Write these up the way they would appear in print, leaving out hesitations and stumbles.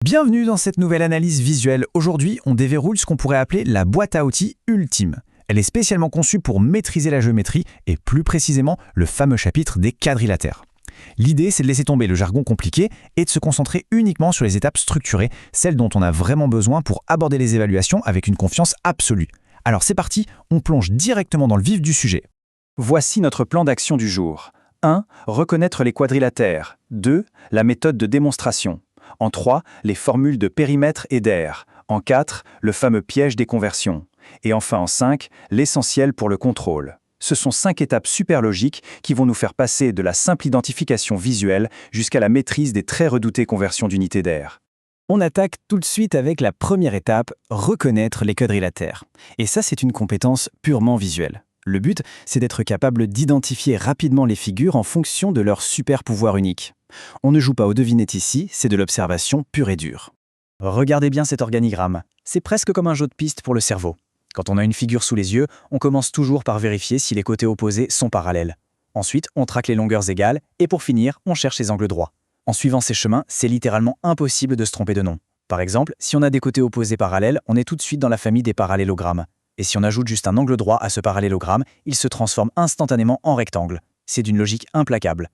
Bienvenue dans cette nouvelle analyse visuelle. Aujourd'hui, on déverrouille ce qu'on pourrait appeler la boîte à outils ultime. Elle est spécialement conçue pour maîtriser la géométrie et plus précisément le fameux chapitre des quadrilatères. L'idée, c'est de laisser tomber le jargon compliqué et de se concentrer uniquement sur les étapes structurées, celles dont on a vraiment besoin pour aborder les évaluations avec une confiance absolue. Alors c'est parti, on plonge directement dans le vif du sujet. Voici notre plan d'action du jour. 1. Reconnaître les quadrilatères. 2. La méthode de démonstration. En 3, les formules de périmètre et d'air. En 4, le fameux piège des conversions. Et enfin en 5, l'essentiel pour le contrôle. Ce sont 5 étapes super logiques qui vont nous faire passer de la simple identification visuelle jusqu'à la maîtrise des très redoutées conversions d'unités d'air. On attaque tout de suite avec la première étape, reconnaître les quadrilatères. Et ça, c'est une compétence purement visuelle. Le but, c'est d'être capable d'identifier rapidement les figures en fonction de leur super pouvoir unique. On ne joue pas aux devinettes ici, c'est de l'observation pure et dure. Regardez bien cet organigramme. C'est presque comme un jeu de piste pour le cerveau. Quand on a une figure sous les yeux, on commence toujours par vérifier si les côtés opposés sont parallèles. Ensuite, on traque les longueurs égales et pour finir, on cherche les angles droits. En suivant ces chemins, c'est littéralement impossible de se tromper de nom. Par exemple, si on a des côtés opposés parallèles, on est tout de suite dans la famille des parallélogrammes. Et si on ajoute juste un angle droit à ce parallélogramme, il se transforme instantanément en rectangle. C'est d'une logique implacable.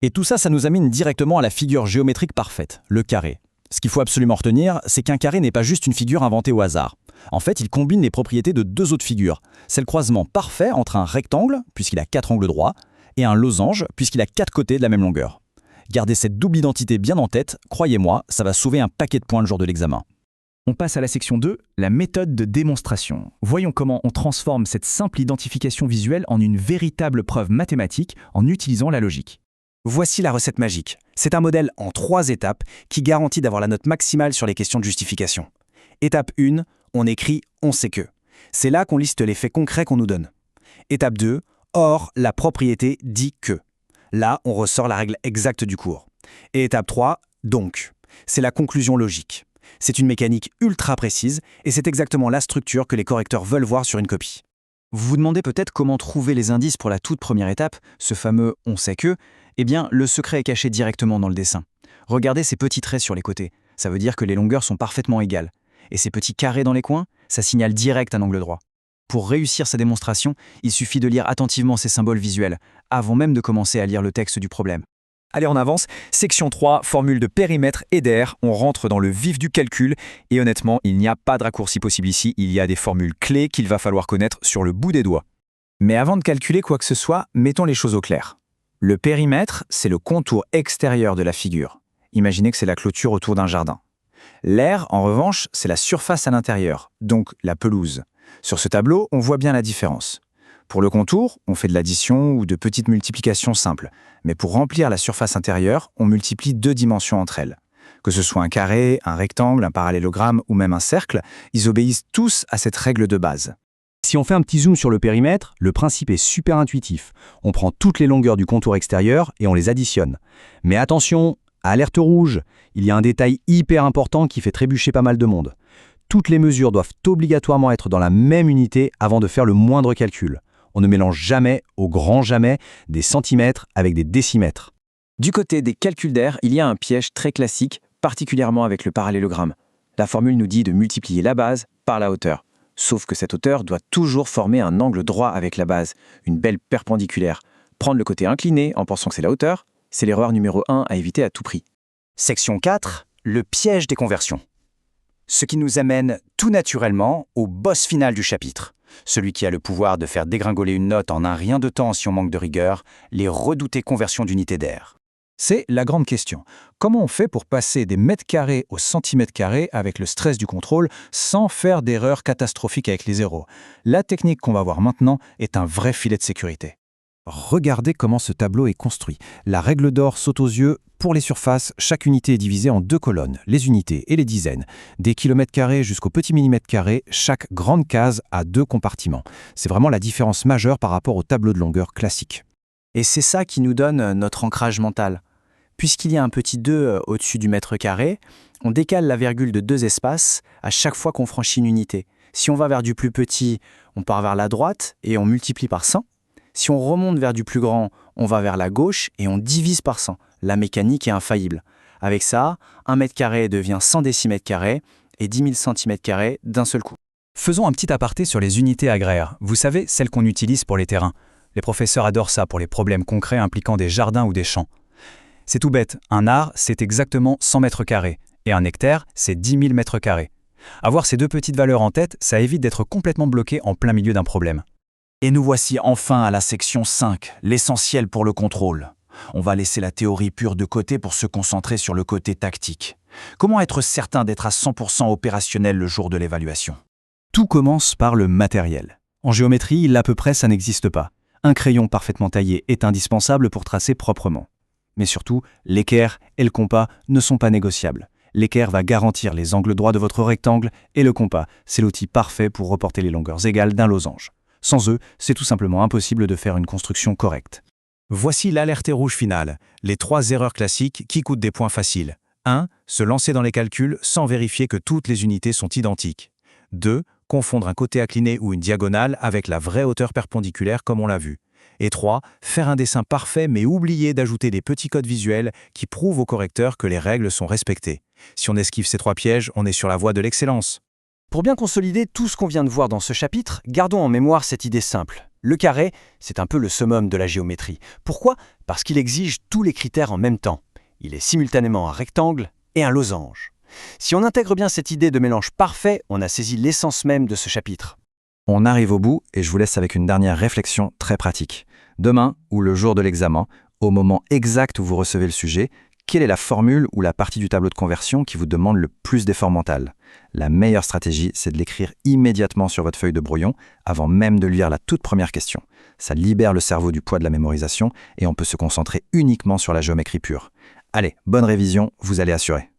Et tout ça, ça nous amène directement à la figure géométrique parfaite, le carré. Ce qu'il faut absolument retenir, c'est qu'un carré n'est pas juste une figure inventée au hasard. En fait, il combine les propriétés de deux autres figures. C'est le croisement parfait entre un rectangle, puisqu'il a 4 angles droits, et un losange, puisqu'il a 4 côtés de la même longueur. Gardez cette double identité bien en tête, croyez-moi, ça va sauver un paquet de points le jour de l'examen. On passe à la section 2, la méthode de démonstration. Voyons comment on transforme cette simple identification visuelle en une véritable preuve mathématique en utilisant la logique. Voici la recette magique. C'est un modèle en 3 étapes qui garantit d'avoir la note maximale sur les questions de justification. Étape 1, on écrit « on sait que ». C'est là qu'on liste les faits concrets qu'on nous donne. Étape 2, or, la propriété dit que. Là, on ressort la règle exacte du cours. Et étape 3, donc. C'est la conclusion logique. C'est une mécanique ultra précise et c'est exactement la structure que les correcteurs veulent voir sur une copie. Vous vous demandez peut-être comment trouver les indices pour la toute première étape, ce fameux « on sait que ». Eh bien, le secret est caché directement dans le dessin. Regardez ces petits traits sur les côtés. Ça veut dire que les longueurs sont parfaitement égales. Et ces petits carrés dans les coins, ça signale direct un angle droit. Pour réussir sa démonstration, il suffit de lire attentivement ces symboles visuels, avant même de commencer à lire le texte du problème. Allez, on avance. Section 3, formule de périmètre et d'air. On rentre dans le vif du calcul. Et honnêtement, il n'y a pas de raccourci possible ici. Il y a des formules clés qu'il va falloir connaître sur le bout des doigts. Mais avant de calculer quoi que ce soit, mettons les choses au clair. Le périmètre, c'est le contour extérieur de la figure. Imaginez que c'est la clôture autour d'un jardin. L'air, en revanche, c'est la surface à l'intérieur, donc la pelouse. Sur ce tableau, on voit bien la différence. Pour le contour, on fait de l'addition ou de petites multiplications simples. Mais pour remplir la surface intérieure, on multiplie 2 dimensions entre elles. Que ce soit un carré, un rectangle, un parallélogramme ou même un cercle, ils obéissent tous à cette règle de base. Si on fait un petit zoom sur le périmètre, le principe est super intuitif. On prend toutes les longueurs du contour extérieur et on les additionne. Mais attention, alerte rouge, il y a un détail hyper important qui fait trébucher pas mal de monde. Toutes les mesures doivent obligatoirement être dans la même unité avant de faire le moindre calcul. On ne mélange jamais, au grand jamais, des centimètres avec des décimètres. Du côté des calculs d'air, il y a un piège très classique, particulièrement avec le parallélogramme. La formule nous dit de multiplier la base par la hauteur. Sauf que cette hauteur doit toujours former un angle droit avec la base, une belle perpendiculaire. Prendre le côté incliné en pensant que c'est la hauteur, c'est l'erreur numéro 1 à éviter à tout prix. Section 4, le piège des conversions. Ce qui nous amène tout naturellement au boss final du chapitre. Celui qui a le pouvoir de faire dégringoler une note en un rien de temps si on manque de rigueur, les redoutées conversions d'unités d'air. C'est la grande question. Comment on fait pour passer des mètres carrés au centimètre carré avec le stress du contrôle sans faire d'erreurs catastrophiques avec les zéros? La technique qu'on va voir maintenant est un vrai filet de sécurité. Regardez comment ce tableau est construit. La règle d'or saute aux yeux. Pour les surfaces, chaque unité est divisée en 2 colonnes, les unités et les dizaines. Des kilomètres carrés jusqu'au petit millimètre carré, chaque grande case a 2 compartiments. C'est vraiment la différence majeure par rapport au tableau de longueur classique. Et c'est ça qui nous donne notre ancrage mental. Puisqu'il y a un petit 2 au-dessus du mètre carré, on décale la virgule de 2 espaces à chaque fois qu'on franchit une unité. Si on va vers du plus petit, on part vers la droite et on multiplie par 100. Si on remonte vers du plus grand, on va vers la gauche et on divise par 100. La mécanique est infaillible. Avec ça, 1 mètre carré devient 100 décimètres carrés et 10 000 centimètres carrés d'un seul coup. Faisons un petit aparté sur les unités agraires. Vous savez, celles qu'on utilise pour les terrains. Les professeurs adorent ça pour les problèmes concrets impliquant des jardins ou des champs. C'est tout bête, un ar, c'est exactement 100 mètres carrés, et un hectare, c'est 10 000 mètres carrés. Avoir ces deux petites valeurs en tête, ça évite d'être complètement bloqué en plein milieu d'un problème. Et nous voici enfin à la section 5, l'essentiel pour le contrôle. On va laisser la théorie pure de côté pour se concentrer sur le côté tactique. Comment être certain d'être à 100% opérationnel le jour de l'évaluation? Tout commence par le matériel. En géométrie, l'à peu près, ça n'existe pas. Un crayon parfaitement taillé est indispensable pour tracer proprement. Mais surtout, l'équerre et le compas ne sont pas négociables. L'équerre va garantir les angles droits de votre rectangle et le compas, c'est l'outil parfait pour reporter les longueurs égales d'un losange. Sans eux, c'est tout simplement impossible de faire une construction correcte. Voici l'alerte rouge finale, les 3 erreurs classiques qui coûtent des points faciles. 1. Se lancer dans les calculs sans vérifier que toutes les unités sont identiques. 2. Confondre un côté incliné ou une diagonale avec la vraie hauteur perpendiculaire comme on l'a vu. Et 3. Faire un dessin parfait mais oublier d'ajouter des petits codes visuels qui prouvent au correcteur que les règles sont respectées. Si on esquive ces 3 pièges, on est sur la voie de l'excellence. Pour bien consolider tout ce qu'on vient de voir dans ce chapitre, gardons en mémoire cette idée simple. Le carré, c'est un peu le summum de la géométrie. Pourquoi? Parce qu'il exige tous les critères en même temps. Il est simultanément un rectangle et un losange. Si on intègre bien cette idée de mélange parfait, on a saisi l'essence même de ce chapitre. On arrive au bout et je vous laisse avec une dernière réflexion très pratique. Demain, ou le jour de l'examen, au moment exact où vous recevez le sujet, quelle est la formule ou la partie du tableau de conversion qui vous demande le plus d'effort mental? La meilleure stratégie, c'est de l'écrire immédiatement sur votre feuille de brouillon, avant même de lire la toute première question. Ça libère le cerveau du poids de la mémorisation et on peut se concentrer uniquement sur la géométrie pure. Allez, bonne révision, vous allez assurer.